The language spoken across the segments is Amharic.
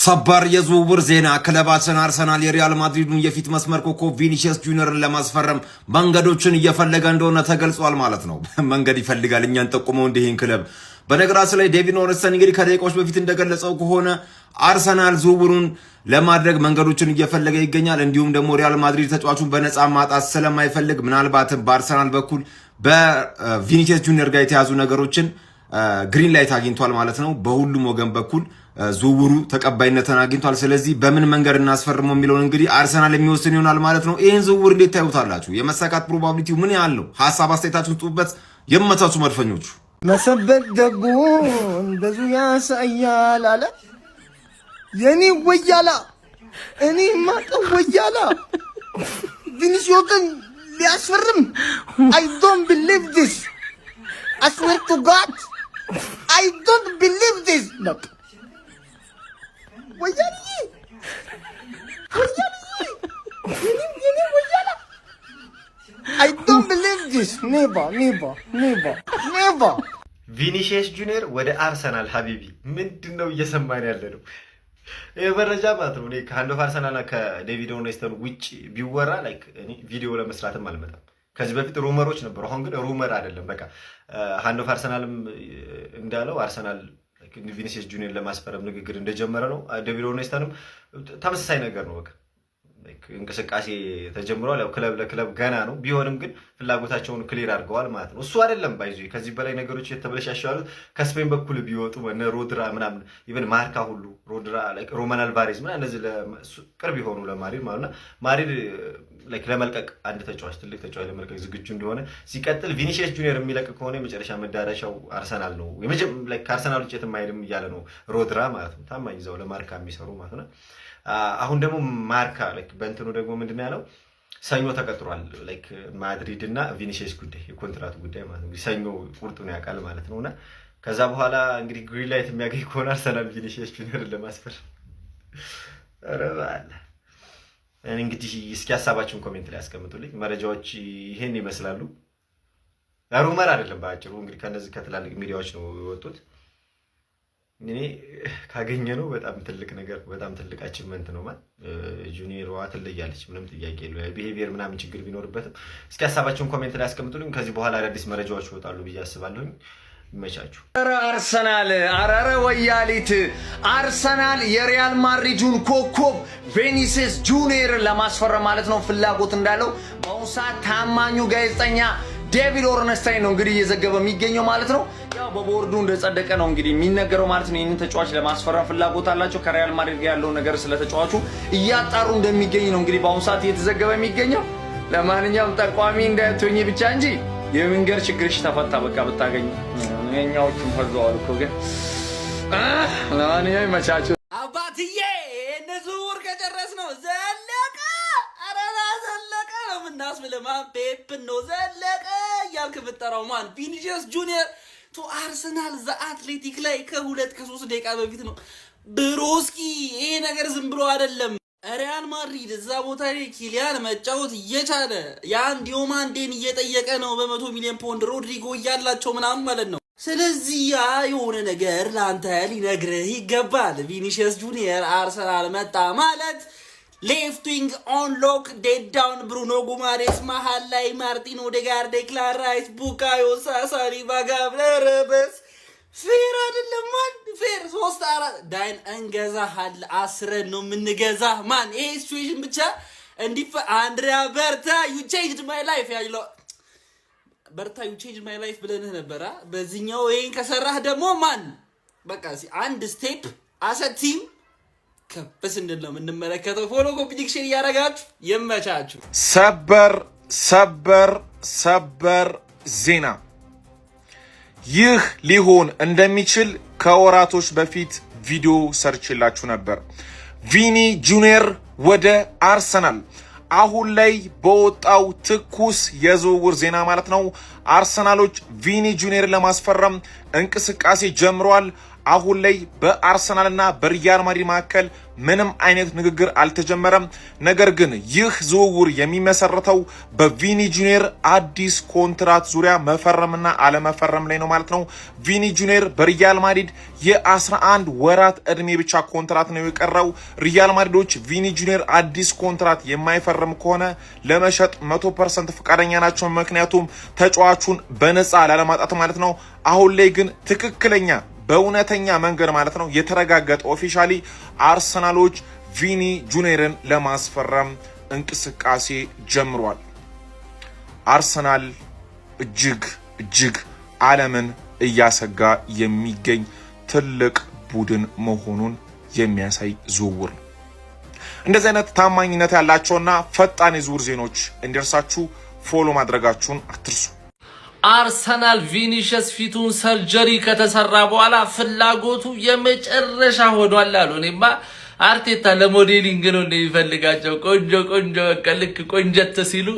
ሰበር የዝውውር ዜና ክለባችን አርሰናል የሪያል ማድሪዱን የፊት መስመር ኮከብ ቪኒሲየስ ጁኒየርን ለማስፈረም መንገዶችን እየፈለገ እንደሆነ ተገልጿል ማለት ነው። መንገድ ይፈልጋል እኛን ጠቁመው እንደሄን ክለብ። በነገራችን ላይ ዴቪድ ኦርንስተን እንግዲህ ከደቂቃዎች በፊት እንደገለጸው ከሆነ አርሰናል ዝውውሩን ለማድረግ መንገዶችን እየፈለገ ይገኛል። እንዲሁም ደግሞ ሪያል ማድሪድ ተጫዋቹን በነፃ ማጣት ስለማይፈልግ ምናልባትም በአርሰናል በኩል በቪኒሲየስ ጁኒየር ጋር የተያዙ ነገሮችን ግሪን ላይት አግኝቷል ማለት ነው። በሁሉም ወገን በኩል ዝውውሩ ተቀባይነትን አግኝቷል። ስለዚህ በምን መንገድ እናስፈርመው የሚለውን እንግዲህ አርሰናል የሚወስን ይሆናል ማለት ነው። ይህን ዝውውር እንዴት ታዩታላችሁ? የመሳካት ፕሮባቢሊቲው ምን ያህል ነው? ሀሳብ አስተያየታችሁን ስጡበት። የመታችሁ መድፈኞቹ መሰበት ደጉ እንደዙ ያሳያል አለ የኔ ወያላ እኔ ማቀው ወያላ ቪኒሲዮስን ሊያስፈርም I don't believe this. I swear to God I don't believe this. Look. ወያላ I don't believe this. Never. ቪኒሲየስ ጁኒየር ወደ አርሰናል ሀቢቢ ምንድነው እየሰማን ያለ ነው? የመረጃ ማለት ነው። እኔ ከሃንድ ኦፍ አርሰናል ከዴቪድ ኦርንስተን ውጪ ቢወራ ላይክ እኔ ቪዲዮ ለመስራትም አልመጣም። ከዚህ በፊት ሩመሮች ነበሩ። አሁን ግን ሩመር አይደለም። በቃ ሃንድ ኦፍ አርሰናልም እንዳለው አርሰናል ቪኒሲየስ ጁኒየር ለማስፈረም ንግግር እንደጀመረ ነው። ዴቪድ ኦርንስተንም ተመሳሳይ ነገር ነው። በቃ እንቅስቃሴ ተጀምሯል። ያው ክለብ ለክለብ ገና ነው ቢሆንም ግን ፍላጎታቸውን ክሊር አድርገዋል ማለት ነው። እሱ አይደለም ባይዙ ከዚህ በላይ ነገሮች የተበለሻሹ ያሉት ከስፔን በኩል ቢወጡ እነ ሮድራ ምናምን ኢቨን ማርካ ሁሉ ሮድራ ላይክ ሮማን አልቫሬዝ ምናምን እነዚህ ቅርብ የሆኑ ለማድሪድ ማለት ነው። ማድሪድ ላይክ ለመልቀቅ አንድ ተጫዋች ትልቅ ተጫዋች ለመልቀቅ ዝግጁ እንደሆነ ሲቀጥል ቪኒሲየስ ጁኒየር የሚለቅ ከሆነ የመጨረሻ መዳረሻው አርሰናል ነው። ላይክ ከአርሰናል ውጭ የትም አይሄድም እያለ ነው ሮድራ ማለት ነው። ታማኝ እዛው ለማርካ የሚሰሩ ማለት ነው። አሁን ደግሞ ማርካ ላይክ በእንትኑ ደግሞ ምንድነው ያለው? ሰኞ ተቀጥሯል ላይክ ማድሪድ እና ቪኒሲየስ ጉዳይ የኮንትራቱ ጉዳይ ማለት ነው። ሰኞ ቁርጡን ያውቃል ማለት ነውና ከዛ በኋላ እንግዲህ ግሪን ላይት የሚያገኝ ከሆነ አርሰናል ቪኒሲየስ ጁኒየርን ለማስፈር አረባለ እንግዲህ እስኪ ሀሳባችሁን ኮሜንት ላይ አስቀምጡልኝ። መረጃዎች ይሄን ይመስላሉ። ሩመር አይደለም ባጭሩ እንግዲህ ከነዚህ ከትላልቅ ሚዲያዎች ነው የወጡት። እኔ ካገኘ ነው በጣም ትልቅ ነገር በጣም ትልቅ አቺቭመንት ነው ማለት ጁኒየሯ ትለያለች። ምንም ጥያቄ የለውም። ቢሄቪየር ምናምን ችግር ቢኖርበትም እስኪ ሀሳባችሁን ኮሜንት ላይ አስቀምጡልኝ። ከዚህ በኋላ አዳዲስ መረጃዎች ይወጣሉ ብዬ አስባለሁኝ። ይመቻችሁ። አርሰናል አራረ ወያሊት አርሰናል የሪያል ማድሪዱን ኮከብ ቪኒሲየስ ጁኒየር ለማስፈረም ማለት ነው ፍላጎት እንዳለው በአሁኑ ሰዓት ታማኙ ጋዜጠኛ ዴቪድ ኦርንስታይን ነው እንግዲህ እየዘገበ የሚገኘው ማለት ነው። ያው በቦርዱ እንደጸደቀ ነው እንግዲህ የሚነገረው ማለት ነው። ይህንን ተጫዋች ለማስፈረም ፍላጎት አላቸው። ከሪያል ማድሪድ ጋር ያለው ነገር ስለ ተጫዋቹ እያጣሩ እንደሚገኝ ነው እንግዲህ በአሁኑ ሰዓት እየተዘገበ የሚገኘው። ለማንኛውም ጠቋሚ እንዳትሆኚ ብቻ እንጂ የመንገር ችግርሽ ተፈታ። በቃ ብታገኝ እኛዎቹም ፈዘዋል እኮ ግን ለማንኛውም ይመቻችሁ። አባትዬ ዝውውር ከጨረስ ነው ዘለቀ አረና ዘለቀ ነው የምናስብልህ። ማን ፔፕን ነው ዘለቀ እያልክ የምትጠራው ማን? ቪኒሲየስ ጁኒየር ቱ አርሰናል ዘአትሌቲክ ላይ ከ2-3 ደቂቃ በፊት ነው ብሮስኪ። ይሄ ነገር ዝም ብሎ አይደለም። ሪያል ማድሪድ እዛ ቦታ ላይ ኪሊያን መጫወት እየቻለ ያን ዲዮማንዴን እየጠየቀ ነው በ100 ሚሊዮን ፓውንድ ሮድሪጎ እያላቸው ምናምን ማለት ነው። ስለዚህ ያ የሆነ ነገር ለአንተ ሊነግርህ ይገባል። ቪኒሲየስ ጁኒየር አርሰናል መጣ ማለት ሌፍት ዊንግ ኦን ሎክ ዴድ ዳውን ብሩኖ ጉማሬስ መሃል ላይ ማርቲን ኦዴጋርድ፣ ዴክላን ራይስ፣ ቡካዮ ሳካ፣ ሳሊባ፣ ጋብረበስ ፌር አይደለም ማን ፌር 3-4 ዳይን እንገዛሃል። 10 ነው የምንገዛ ማን። ይሄ ሲቹዌሽን ብቻ እንዲፈ አንድሪያ በርታ ዩ ቼንጅድ ማይ ላይፍ ያለው በርታ ዩ ቼንጅድ ማይ ላይፍ ብለንህ ነበር። በዚህኛው ይሄን ከሰራህ ደግሞ ማን በቃ አንድ ስቴፕ አሰ ቲም ከበስ እንደለም እንመለከተው። ፎሎ ኮምፒቲሽን ያረጋችሁ ይመቻችሁ። ሰበር ዜና ይህ ሊሆን እንደሚችል ከወራቶች በፊት ቪዲዮ ሰርችላችሁ ነበር። ቪኒ ጁኒየር ወደ አርሰናል አሁን ላይ በወጣው ትኩስ የዝውውር ዜና ማለት ነው አርሰናሎች ቪኒ ጁኒየር ለማስፈረም እንቅስቃሴ ጀምሯል። አሁን ላይ በአርሰናልና በሪያል ማድሪድ መካከል ምንም አይነት ንግግር አልተጀመረም። ነገር ግን ይህ ዝውውር የሚመሰረተው በቪኒ ጁኒየር አዲስ ኮንትራት ዙሪያ መፈረምና አለመፈረም ላይ ነው ማለት ነው። ቪኒ ጁኒየር በሪያል ማድሪድ የ11 ወራት እድሜ ብቻ ኮንትራት ነው የቀረው። ሪያል ማድሪዶች ቪኒ ጁኒየር አዲስ ኮንትራት የማይፈርም ከሆነ ለመሸጥ 100% ፈቃደኛ ናቸው። ምክንያቱም ተጫዋቹን በነፃ ላለማጣት ማለት ነው። አሁን ላይ ግን ትክክለኛ በእውነተኛ መንገድ ማለት ነው የተረጋገጠ ኦፊሻሊ አርሰናሎች ቪኒ ጁኒየርን ለማስፈረም እንቅስቃሴ ጀምሯል። አርሰናል እጅግ ዓለምን እያሰጋ የሚገኝ ትልቅ ቡድን መሆኑን የሚያሳይ ዝውውር ነው። እንደዚህ አይነት ታማኝነት ያላቸውና ፈጣን የዝውውር ዜናዎች እንዲደርሳችሁ ፎሎ ማድረጋችሁን አትርሱ። አርሰናል ቪኒሽስ ፊቱን ሰርጀሪ ከተሰራ በኋላ ፍላጎቱ የመጨረሻ ሆኗል አሉ። እኔማ አርቴታ ለሞዴሊንግ ነው እንደሚፈልጋቸው ቆንጆ ልክ ቆንጀት ሲሉ።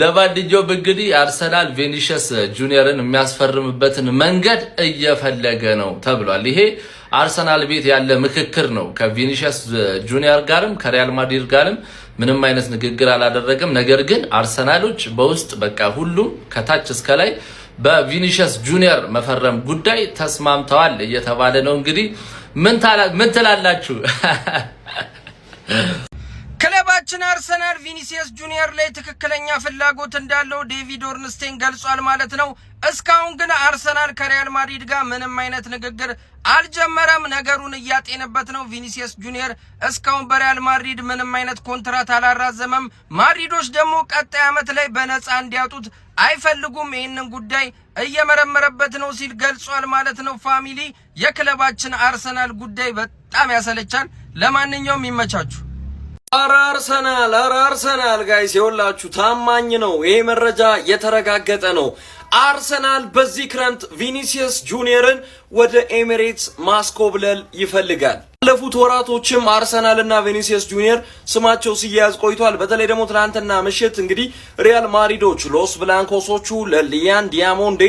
ለማንኛውም እንግዲህ አርሰናል ቪኒሽስ ጁኒየርን የሚያስፈርምበትን መንገድ እየፈለገ ነው ተብሏል። ይሄ አርሰናል ቤት ያለ ምክክር ነው። ከቪኒሽስ ጁኒየር ጋርም ከሪያል ማድሪድ ጋርም ምንም አይነት ንግግር አላደረገም። ነገር ግን አርሰናሎች በውስጥ በቃ ሁሉም ከታች እስከ ላይ በቪኒሽስ ጁኒየር መፈረም ጉዳይ ተስማምተዋል እየተባለ ነው። እንግዲህ ምን ትላላችሁ? ክለባችን አርሰናል ቪኒሲየስ ጁኒየር ላይ ትክክለኛ ፍላጎት እንዳለው ዴቪድ ኦርንስቴን ገልጿል ማለት ነው። እስካሁን ግን አርሰናል ከሪያል ማድሪድ ጋር ምንም አይነት ንግግር አልጀመረም። ነገሩን እያጤነበት ነው። ቪኒሲየስ ጁኒየር እስካሁን በሪያል ማድሪድ ምንም አይነት ኮንትራት አላራዘመም። ማድሪዶች ደግሞ ቀጣይ ዓመት ላይ በነፃ እንዲያጡት አይፈልጉም። ይህንን ጉዳይ እየመረመረበት ነው ሲል ገልጿል ማለት ነው። ፋሚሊ የክለባችን አርሰናል ጉዳይ በጣም ያሰለቻል። ለማንኛውም ይመቻችሁ። አረ አርሰናል ጋይስ ይኸውላችሁ ታማኝ ነው። ይሄ መረጃ የተረጋገጠ ነው። አርሰናል በዚህ ክረምት ቪኒሲየስ ጁኒየርን ወደ ኤሚሬትስ ማስኮብለል ይፈልጋል። ባለፉት ወራቶችም አርሰናል እና ቪኒሲየስ ጁኒየር ስማቸው ሲያያዝ ቆይቷል። በተለይ ደግሞ ትናንትና ምሽት እንግዲህ ሪያል ማድሪዶች ሎስ ብላንኮሶቹ ለሊያን ዲያሞንዴ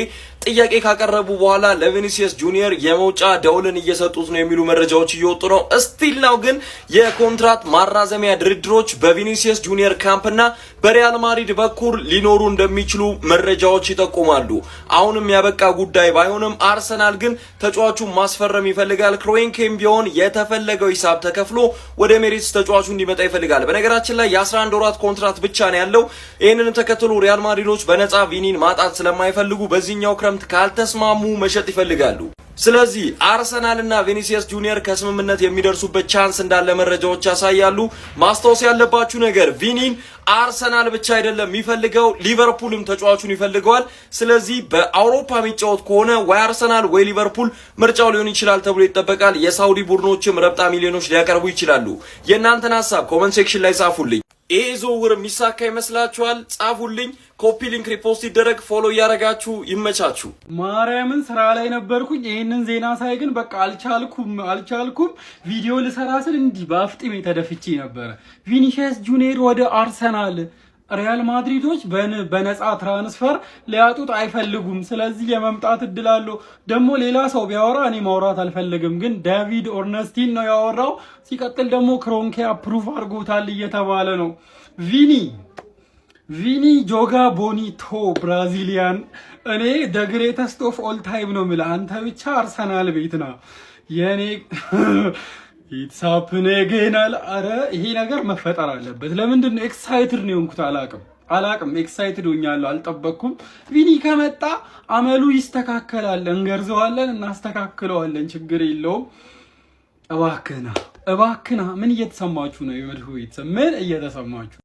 ጥያቄ ካቀረቡ በኋላ ለቪኒሲየስ ጁኒየር የመውጫ ደውልን እየሰጡት ነው የሚሉ መረጃዎች እየወጡ ነው። ስቲል ነው ግን የኮንትራት ማራዘሚያ ድርድሮች በቪኒሲየስ ጁኒየር ካምፕና በሪያል ማድሪድ በኩል ሊኖሩ እንደሚችሉ መረጃዎች ይጠቁማሉ። አሁንም ያበቃ ጉዳይ ባይሆንም አርሰናል ግን ተጫዋቹን ማስፈረም ይፈልጋል። ክሮንኬም ቢሆን የተፈለገው ሂሳብ ተከፍሎ ወደ ኤሚሬትስ ተጫዋቹ እንዲመጣ ይፈልጋል። በነገራችን ላይ የ11 ወራት ኮንትራት ብቻ ነው ያለው። ይህንን ተከትሎ ሪያል ማድሪዶች በነፃ ቪኒን ማጣት ስለማይፈልጉ በዚህኛው ክረምት ካልተስማሙ መሸጥ ይፈልጋሉ። ስለዚህ አርሰናል እና ቪኒሲየስ ጁኒየር ከስምምነት የሚደርሱበት ቻንስ እንዳለ መረጃዎች ያሳያሉ። ማስታወስ ያለባችሁ ነገር ቪኒን አርሰናል ብቻ አይደለም የሚፈልገው፣ ሊቨርፑልም ተጫዋቹን ይፈልገዋል። ስለዚህ በአውሮፓ የሚጫወት ከሆነ ወይ አርሰናል ወይ ሊቨርፑል ምርጫው ሊሆን ይችላል ተብሎ ይጠበቃል። የሳውዲ ቡድኖችም ረብጣ ሚሊዮኖች ሊያቀርቡ ይችላሉ። የእናንተን ሀሳብ ኮመንት ሴክሽን ላይ ጻፉልኝ። ይሄ ዝውውር የሚሳካ ይመስላችኋል? ጻፉልኝ። ኮፒ ሊንክ ሪፖስት ይደረግ። ፎሎ እያረጋችሁ ይመቻችሁ። ማርያምን ስራ ላይ ነበርኩኝ። ይሄንን ዜና ሳይ ግን በቃ አልቻልኩም። ቪዲዮ ልሰራ ስል እንዲህ በአፍጢሜ ተደፍቼ ነበረ። ቪኒሲየስ ጁኒየር ወደ አርሰናል ሪያል ማድሪዶች በነፃ ትራንስፈር ሊያጡት አይፈልጉም። ስለዚህ የመምጣት እድል አለው። ደግሞ ሌላ ሰው ቢያወራ እኔ ማውራት አልፈልግም፣ ግን ዴቪድ ኦርነስቲን ነው ያወራው። ሲቀጥል ደግሞ ክሮንኬ አፕሩቭ አድርጎታል እየተባለ ነው። ቪኒ ጆጋ ቦኒቶ ብራዚሊያን። እኔ ደ ግሬተስት ኦፍ ኦል ታይም ነው የምልህ። አንተ ብቻ አርሰናል ቤት ና የኔ ኢትሳፕኔ ገናል። አረ ይሄ ነገር መፈጠር አለበት። ለምንድን ነው ኤክሳይትድ ነው የሆንኩት? አላቅም ኤክሳይትድ ሆኛለሁ። አልጠበቅኩም። ቪኒ ከመጣ አመሉ ይስተካከላል። እንገርዘዋለን፣ እናስተካክለዋለን። ችግር የለውም። እባክህና ምን እየተሰማችሁ ነው? ምን እየተሰማችሁ